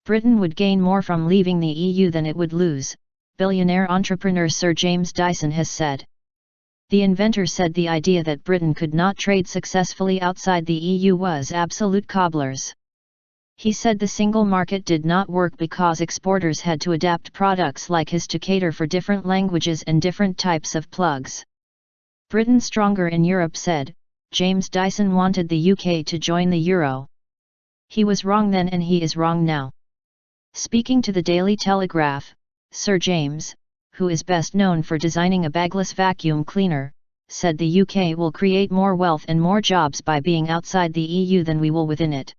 Britain would gain more from leaving the EU than it would lose, billionaire entrepreneur Sir James Dyson has said. The inventor said the idea that Britain could not trade successfully outside the EU was absolute cobblers. He said the single market did not work because exporters had to adapt products like his to cater for different languages and different types of plugs. Britain stronger in Europe, said James Dyson wanted the UK to join the euro. He was wrong then and he is wrong now. Speaking to the Daily Telegraph, Sir James, who is best known for designing a bagless vacuum cleaner, said the UK will create more wealth and more jobs by being outside the EU than we will within it.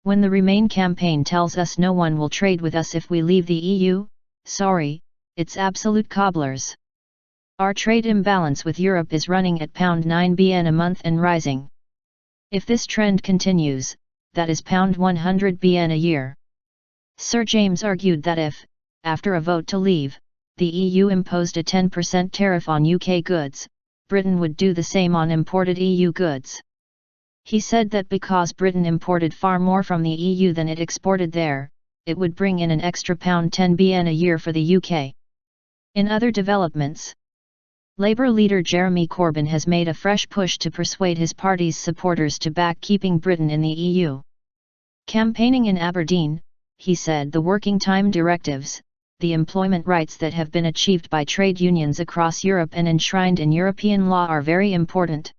When the Remain campaign tells us no one will trade with us if we leave the EU, sorry, it's absolute cobblers. Our trade imbalance with Europe is running at £9 billion a month and rising. If this trend continues, that is £100 billion a year. Sir James argued that if, after a vote to leave, the EU imposed a 10% tariff on UK goods, Britain would do the same on imported EU goods. He said that because Britain imported far more from the EU than it exported there, it would bring in an extra £10 billion a year for the UK. In other developments, Labour leader Jeremy Corbyn has made a fresh push to persuade his party's supporters to back keeping Britain in the EU. Campaigning in Aberdeen, he said the working time directives, the employment rights that have been achieved by trade unions across Europe and enshrined in European law are very important.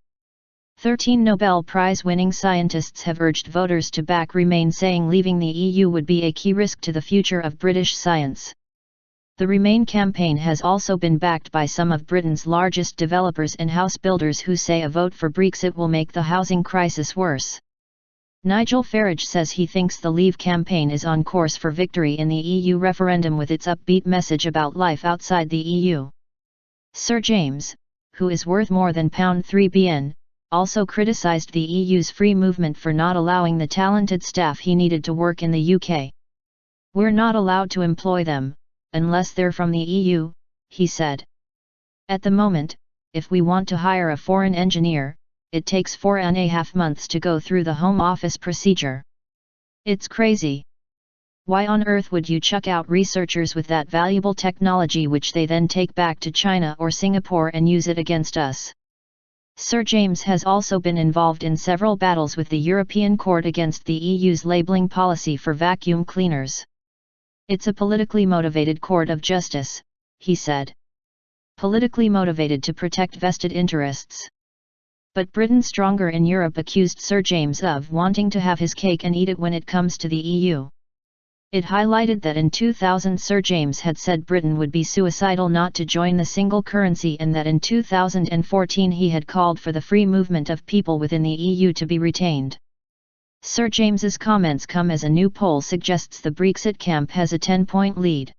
13 Nobel Prize-winning scientists have urged voters to back Remain, saying leaving the EU would be a key risk to the future of British science. The Remain campaign has also been backed by some of Britain's largest developers and house builders who say a vote for Brexit will make the housing crisis worse. Nigel Farage says he thinks the Leave campaign is on course for victory in the EU referendum with its upbeat message about life outside the EU. Sir James, who is worth more than £3 billion, also criticised the EU's free movement for not allowing the talented staff he needed to work in the UK. We're not allowed to employ them, unless they're from the EU, he said. At the moment, if we want to hire a foreign engineer, it takes 4.5 months to go through the Home Office procedure. It's crazy. Why on earth would you chuck out researchers with that valuable technology which they then take back to China or Singapore and use it against us? Sir James has also been involved in several battles with the European Court against the EU's labelling policy for vacuum cleaners. It's a politically motivated court of justice, he said. Politically motivated to protect vested interests. But Britain stronger in Europe accused Sir James of wanting to have his cake and eat it when it comes to the EU. It highlighted that in 2000 Sir James had said Britain would be suicidal not to join the single currency and that in 2014 he had called for the free movement of people within the EU to be retained. Sir James's comments come as a new poll suggests the Brexit camp has a 10-point lead.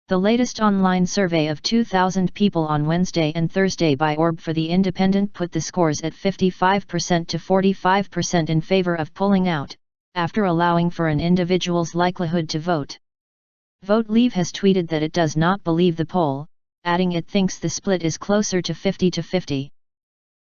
The latest online survey of 2,000 people on Wednesday and Thursday by Orb for the Independent put the scores at 55% to 45% in favour of pulling out, after allowing for an individual's likelihood to vote. Vote Leave has tweeted that it does not believe the poll, adding it thinks the split is closer to 50 to 50.